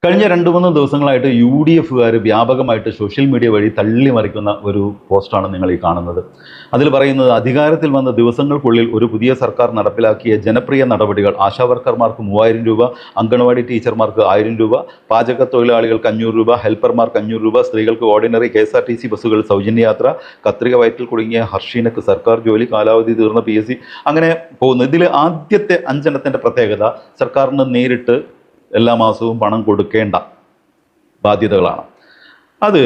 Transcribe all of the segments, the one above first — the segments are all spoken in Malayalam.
കഴിഞ്ഞ 2-3 ദിവസങ്ങളായിട്ട് UDFകാർ വ്യാപകമായിട്ട് സോഷ്യൽ മീഡിയ വഴി തള്ളിമറിക്കുന്ന ഒരു പോസ്റ്റാണ് നിങ്ങൾ ഈ കാണുന്നത്. അതിൽ പറയുന്നത്, അധികാരത്തിൽ വന്ന ദിവസങ്ങൾക്കുള്ളിൽ ഒരു പുതിയ സർക്കാർ നടപ്പിലാക്കിയ ജനപ്രിയ നടപടികൾ: ആശാവർക്കർമാർക്ക് 3000 രൂപ, അംഗൻവാടി ടീച്ചർമാർക്ക് 1000 രൂപ, പാചക തൊഴിലാളികൾക്ക് 500 രൂപ, ഹെൽപ്പർമാർക്ക് 500 രൂപ, സ്ത്രീകൾക്ക് ഓർഡിനറി KSRTC ബസ്സുകൾ സൗജന്യ യാത്ര, കത്രിക വയറ്റിൽ കുടുങ്ങിയ ഹർഷീനക്ക് സർക്കാർ ജോലി, കാലാവധി തീർന്ന PSC, അങ്ങനെ പോകുന്നു. ഇതിൽ ആദ്യത്തെ 5 എണ്ണത്തിൻ്റെ പ്രത്യേകത സർക്കാരിന് നേരിട്ട് എല്ലാ മാസവും പണം കൊടുക്കേണ്ട ബാധ്യതകളാണ്. അത്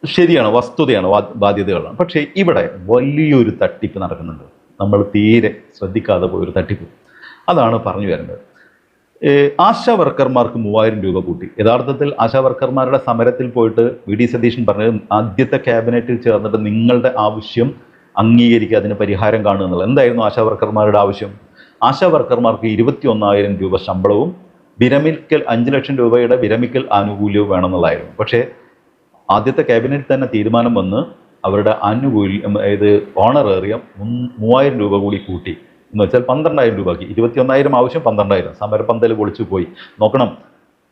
ശരിയാണ്, വസ്തുതയാണ്, ബാധ്യതകളാണ്. പക്ഷേ ഇവിടെ വലിയൊരു തട്ടിപ്പ് നടക്കുന്നുണ്ട്. നമ്മൾ തീരെ ശ്രദ്ധിക്കാതെ പോയൊരു തട്ടിപ്പ്. അതാണ് പറഞ്ഞു വരുന്നത്. ആശാ വർക്കർമാർക്ക് 3000 രൂപ കൂട്ടി. യഥാർത്ഥത്തിൽ ആശാ വർക്കർമാരുടെ സമരത്തിൽ പോയിട്ട് VD സതീശൻ പറഞ്ഞത്, ആദ്യത്തെ ക്യാബിനറ്റിൽ ചേർന്നിട്ട് നിങ്ങളുടെ ആവശ്യം അംഗീകരിക്കുക, അതിന് പരിഹാരം കാണുക എന്നുള്ളത്. എന്തായിരുന്നു ആശാ വർക്കർമാരുടെ ആവശ്യം? ആശാ വർക്കർമാർക്ക് 21,000 രൂപ ശമ്പളവും വിരമിക്കൽ 5 ലക്ഷം രൂപയുടെ വിരമിക്കൽ ആനുകൂല്യവും വേണമെന്നുള്ളതായിരുന്നു. പക്ഷേ ആദ്യത്തെ ക്യാബിനറ്റ് തന്നെ തീരുമാനം വന്ന് അവരുടെ ആനുകൂല്യം, അതായത് ഓണറേറിയം 3000 രൂപ കൂടി കൂട്ടി. എന്ന് വെച്ചാൽ 12,000 രൂപയ്ക്ക്. 21,000 ആവശ്യം, 12,000. സമരപ്പന്തൽ പൊളിച്ചു പോയി. നോക്കണം,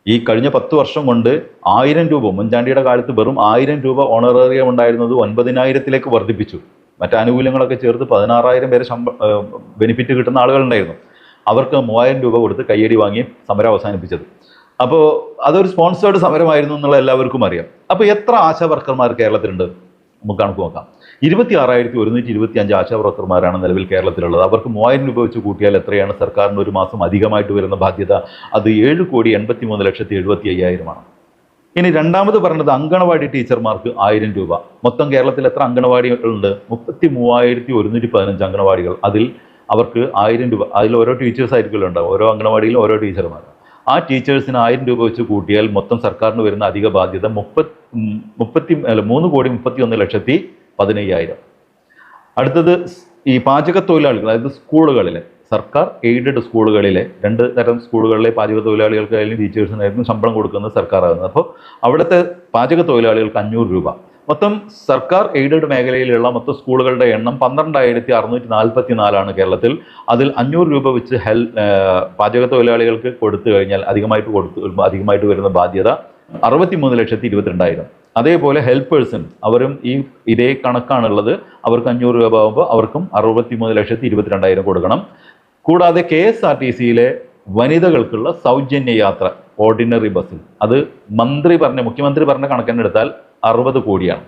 ഈ കഴിഞ്ഞ 10 വർഷം കൊണ്ട് 1000 രൂപ, ഉമ്മൻചാണ്ടിയുടെ കാലത്ത് വെറും 1000 രൂപ ഓണറേറിയം ഉണ്ടായിരുന്നത് 9,000-ലേക്ക് വർദ്ധിപ്പിച്ചു. മറ്റ് ആനുകൂല്യങ്ങളൊക്കെ ചേർത്ത് 16,000 പേരെ ബെനിഫിറ്റ് കിട്ടുന്ന ആളുകളുണ്ടായിരുന്നു. അവർക്ക് 3000 രൂപ കൊടുത്ത് കയ്യടി വാങ്ങി സമരം അവസാനിപ്പിച്ചത്. അപ്പോൾ അതൊരു സ്പോൺസേർഡ് സമരമായിരുന്നു എന്നുള്ള എല്ലാവർക്കും അറിയാം. അപ്പോൾ എത്ര ആശാ വർക്കർമാർ കേരളത്തിലുണ്ട്? നമുക്ക് കണക്ക് നോക്കാം. 26,125 ആശാ വർക്കർമാരാണ് നിലവിൽ കേരളത്തിലുള്ളത്. അവർക്ക് 3000 രൂപ വെച്ച് കൂട്ടിയാൽ എത്രയാണ് സർക്കാരിന് ഒരു മാസം അധികമായിട്ട് വരുന്ന ബാധ്യത? അത് 7,83,75,000 ഇനി രണ്ടാമത് പറഞ്ഞത് അങ്കണവാടി ടീച്ചർമാർക്ക് 1000 രൂപ. മൊത്തം കേരളത്തിൽ എത്ര അങ്കണവാടികളുണ്ട്? 33,115 അങ്കണവാടികൾ. അതിൽ അവർക്ക് 1000 രൂപ. അതിൽ ഓരോ ടീച്ചേഴ്സ് ആയിരിക്കുമല്ലോ ഉണ്ടാവും, ഓരോ അങ്കണവാടിയിലും ഓരോ ടീച്ചർമാർ. ആ ടീച്ചേഴ്സിന് 1000 രൂപ വെച്ച് കൂട്ടിയാൽ മൊത്തം സർക്കാരിന് വരുന്ന അധിക ബാധ്യത 3,31,15,000. അടുത്തത് ഈ പാചക തൊഴിലാളികൾ, അതായത് സ്കൂളുകളിലെ സർക്കാർ എയ്ഡഡ് സ്കൂളുകളിലെ 2 തരം സ്കൂളുകളിലെ പാചക തൊഴിലാളികൾക്കായാലും ടീച്ചേഴ്സിനായിരുന്നു ശമ്പളം കൊടുക്കുന്നത് സർക്കാരാകുന്നത്. അപ്പോൾ അവിടുത്തെ പാചക തൊഴിലാളികൾക്ക് 500 രൂപ. മൊത്തം സർക്കാർ എയ്ഡഡ് മേഖലയിലുള്ള മൊത്തം സ്കൂളുകളുടെ എണ്ണം 12,644 കേരളത്തിൽ. അതിൽ 500 രൂപ വെച്ച് പാചക തൊഴിലാളികൾക്ക് കൊടുത്തു കഴിഞ്ഞാൽ അധികമായിട്ട് വരുന്ന ബാധ്യത 63,22,000. അതേപോലെ ഹെൽപ്പേഴ്സിന് അവരും ഇതേ കണക്കാണുള്ളത്. അവർക്ക് 500 രൂപ ആകുമ്പോൾ അവർക്കും 63,22,000 കൊടുക്കണം. കൂടാതെ KSRTCയിലെ വനിതകൾക്കുള്ള സൗജന്യ യാത്ര ഓർഡിനറി ബസ്സിൽ, അത് മുഖ്യമന്ത്രി പറഞ്ഞ കണക്കെടുത്താൽ 60 കോടിയാണ്.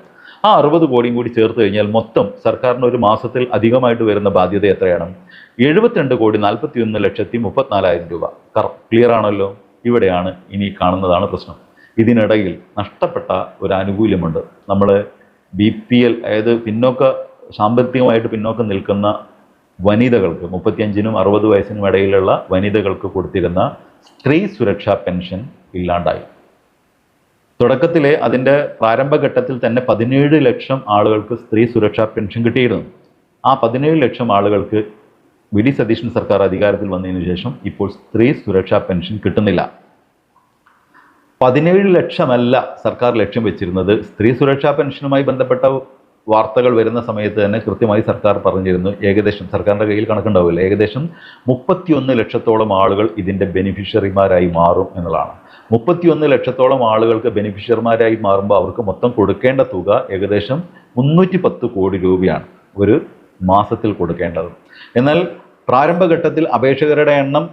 ആ 60 കോടിയും കൂടി ചേർത്ത് കഴിഞ്ഞാൽ മൊത്തം സർക്കാരിന് ഒരു മാസത്തിൽ അധികമായിട്ട് വരുന്ന ബാധ്യത എത്രയാണ്? 72,41,34,000 രൂപ. ക്ലിയർ ആണല്ലോ? ഇവിടെയാണ് ഇനി കാണുന്നതാണ് പ്രശ്നം. ഇതിനിടയിൽ നഷ്ടപ്പെട്ട ഒരു ആനുകൂല്യമുണ്ട്. നമ്മൾ BPL, അതായത് സാമ്പത്തികമായിട്ട് പിന്നോക്കം നിൽക്കുന്ന വനിതകൾക്ക്, 35-നും 60 വയസ്സിനും ഇടയിലുള്ള വനിതകൾക്ക് കൊടുത്തിരുന്ന സ്ത്രീ സുരക്ഷാ പെൻഷൻ ഇല്ലാണ്ടായി. തുടക്കത്തിലെ അതിൻ്റെ പ്രാരംഭഘട്ടത്തിൽ തന്നെ 17 ലക്ഷം ആളുകൾക്ക് സ്ത്രീ സുരക്ഷാ പെൻഷൻ കിട്ടിയിരുന്നു. ആ 17 ലക്ഷം ആളുകൾക്ക് VD സതീശൻ സർക്കാർ അധികാരത്തിൽ വന്നതിന് ശേഷം ഇപ്പോൾ സ്ത്രീ സുരക്ഷാ പെൻഷൻ കിട്ടുന്നില്ല. 17 ലക്ഷമല്ല സർക്കാർ ലക്ഷ്യം വെച്ചിരുന്നത്. സ്ത്രീ സുരക്ഷാ പെൻഷനുമായി ബന്ധപ്പെട്ട വാർത്തകൾ വരുന്ന സമയത്ത് തന്നെ കൃത്യമായി സർക്കാർ പറഞ്ഞിരുന്നു, ഏകദേശം സർക്കാരിൻ്റെ കയ്യിൽ കണക്കുണ്ടാവില്ല, ഏകദേശം 31 ലക്ഷത്തോളം ആളുകൾ ഇതിൻ്റെ ബെനിഫിഷ്യറിമാരായി മാറും എന്നുള്ളതാണ്. 31 ലക്ഷത്തോളം ആളുകൾക്ക് ബെനിഫിഷ്യറിമാരായി മാറുമ്പോൾ അവർക്ക് മൊത്തം കൊടുക്കേണ്ട തുക ഏകദേശം 310 കോടി രൂപയാണ് ഒരു മാസത്തിൽ കൊടുക്കേണ്ടത്. എന്നാൽ പ്രാരംഭഘട്ടത്തിൽ അപേക്ഷകരുടെ എണ്ണം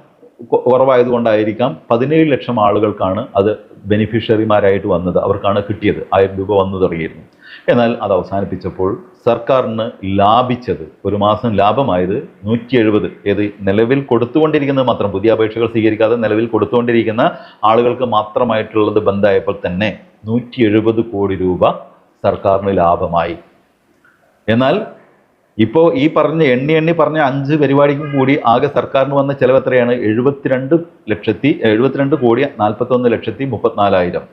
കുറവായതുകൊണ്ടായിരിക്കാം 17 ലക്ഷം ആളുകൾക്കാണ് അത് ബെനിഫിഷ്യറിമാരായിട്ട് വന്നത്, അവർക്കാണ് കിട്ടിയത്. 1000 രൂപ വന്നു തുടങ്ങിയിരുന്നു. എന്നാൽ അത് അവസാനിപ്പിച്ചപ്പോൾ സർക്കാരിന് ലാഭിച്ചത്, ഒരു മാസം ലാഭമായത് 170. ഏത് നിലവിൽ കൊടുത്തുകൊണ്ടിരിക്കുന്നത് മാത്രം, പുതിയ അപേക്ഷകൾ സ്വീകരിക്കാതെ നിലവിൽ കൊടുത്തുകൊണ്ടിരിക്കുന്ന ആളുകൾക്ക് മാത്രമായിട്ടുള്ളത് ബന്ധായപ്പോൾ തന്നെ 170 കോടി രൂപ സർക്കാരിന് ലാഭമായി. എന്നാൽ ഇപ്പോൾ ഈ എണ്ണി പറഞ്ഞ 5 പരിപാടിക്കും കൂടി ആകെ സർക്കാരിന് വന്ന ചിലവ് എത്രയാണ്? 72,41,41,34,000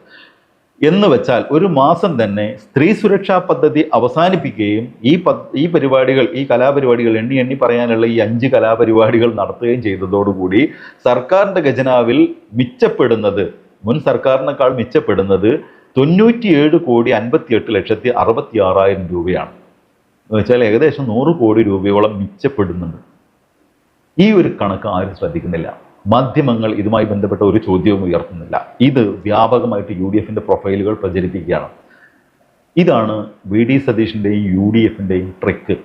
എന്ന് വെച്ചാൽ ഒരു മാസം തന്നെ സ്ത്രീ സുരക്ഷാ പദ്ധതി അവസാനിപ്പിക്കുകയും ഈ പരിപാടികൾ, ഈ കലാപരിപാടികൾ എണ്ണി പറയാനുള്ള ഈ 5 കലാപരിപാടികൾ നടത്തുകയും ചെയ്തതോടുകൂടി സർക്കാരിൻ്റെ ഖജനാവിൽ മിച്ചപ്പെടുന്നത്, മുൻ സർക്കാരിനേക്കാൾ മിച്ചപ്പെടുന്നത് 97,58,66,000 രൂപയാണ്. എന്ന് വെച്ചാൽ ഏകദേശം 100 കോടി രൂപയോളം മിച്ചപ്പെടുന്നുണ്ട്. ഈ ഒരു കണക്ക് ആരും ശ്രദ്ധിക്കുന്നില്ല. മാധ്യമങ്ങൾ ഇതുമായി ബന്ധപ്പെട്ട ഒരു ചോദ്യവും ഉയർത്തുന്നില്ല. ഇത് വ്യാപകമായിട്ട് UDFന്റെ പ്രൊഫൈലുകൾ പ്രചരിപ്പിക്കുകയാണ്. ഇതാണ് VD സതീഷിൻ്റെയും UDFൻ്റെയും ട്രിക്ക്.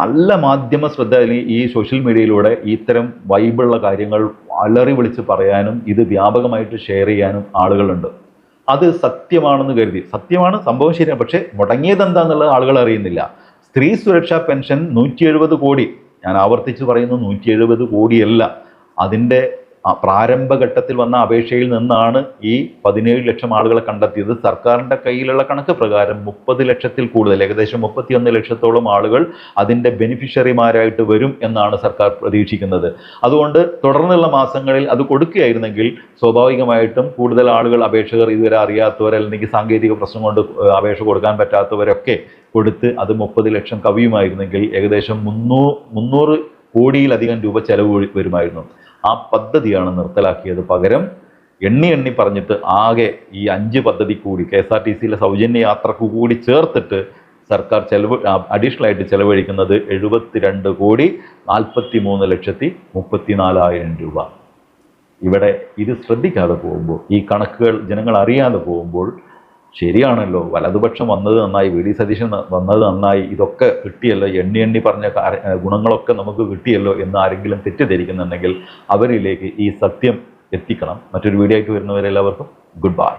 നല്ല മാധ്യമ ശ്രദ്ധ അല്ലെങ്കിൽ ഈ സോഷ്യൽ മീഡിയയിലൂടെ ഇത്തരം വൈബുള്ള കാര്യങ്ങൾ അലറി വിളിച്ച് പറയാനും ഇത് വ്യാപകമായിട്ട് ഷെയർ ചെയ്യാനും ആളുകളുണ്ട്. അത് സത്യമാണെന്ന് കരുതി, സത്യമാണ്, സംഭവം ശരിയാണ്, പക്ഷേ മുടങ്ങിയത് എന്താണെന്നുള്ളത് ആളുകൾ അറിയുന്നില്ല. സ്ത്രീ സുരക്ഷാ പെൻഷൻ 170 കോടി, ഞാൻ ആവർത്തിച്ച് പറയുന്നു 170 കോടിയല്ല, അതിൻ്റെ പ്രാരംഭഘട്ടത്തിൽ വന്ന അപേക്ഷയിൽ നിന്നാണ് ഈ 17 ലക്ഷം ആളുകളെ കണ്ടെത്തിയത്. സർക്കാരിൻ്റെ കയ്യിലുള്ള കണക്ക് പ്രകാരം 30 ലക്ഷത്തിൽ കൂടുതൽ, ഏകദേശം 31 ലക്ഷത്തോളം ആളുകൾ അതിൻ്റെ ബെനിഫിഷ്യറിമാരായിട്ട് വരും എന്നാണ് സർക്കാർ പ്രതീക്ഷിക്കുന്നത്. അതുകൊണ്ട് തുടർന്നുള്ള മാസങ്ങളിൽ അത് കൊടുക്കുകയായിരുന്നെങ്കിൽ സ്വാഭാവികമായിട്ടും കൂടുതൽ ആളുകൾ, അപേക്ഷകർ, ഇതുവരെ അറിയാത്തവർ അല്ലെങ്കിൽ സാങ്കേതിക പ്രശ്നം കൊണ്ട് അപേക്ഷ കൊടുക്കാൻ പറ്റാത്തവരൊക്കെ കൊടുത്ത് അത് 30 ലക്ഷം കവിയുമായിരുന്നെങ്കിൽ ഏകദേശം 300 കോടിയിലധികം രൂപ ചെലവ് വരുമായിരുന്നു. ആ പദ്ധതിയാണ് നിർത്തലാക്കിയത്. പകരം എണ്ണി പറഞ്ഞിട്ട് ആകെ ഈ 5 പദ്ധതി കൂടി KSRTCയിലെ സൗജന്യ യാത്രക്ക് കൂടി ചേർത്തിട്ട് സർക്കാർ അഡീഷണൽ ആയിട്ട് ചെലവഴിക്കുന്നത് 72 കോടി 43 ലക്ഷത്തി 34,000 രൂപ. ഇവിടെ ഇത് ശ്രദ്ധിക്കാതെ പോകുമ്പോൾ, ഈ കണക്കുകൾ ജനങ്ങൾ അറിയാതെ പോകുമ്പോൾ, ശരിയാണല്ലോ, വലതുപക്ഷം വന്നത് നന്നായി, VD സതീശൻ വന്നത് നന്നായി, ഇതൊക്കെ കിട്ടിയല്ലോ, എണ്ണി പറഞ്ഞ ഗുണങ്ങളൊക്കെ നമുക്ക് കിട്ടിയല്ലോ എന്ന് ആരെങ്കിലും തെറ്റിദ്ധരിക്കുന്നുണ്ടെങ്കിൽ അവരിലേക്ക് ഈ സത്യം എത്തിക്കണം. മറ്റൊരു വീഡിയോ ആയിട്ട് വരുന്നവരെല്ലാവർക്കും ഗുഡ് ബൈ.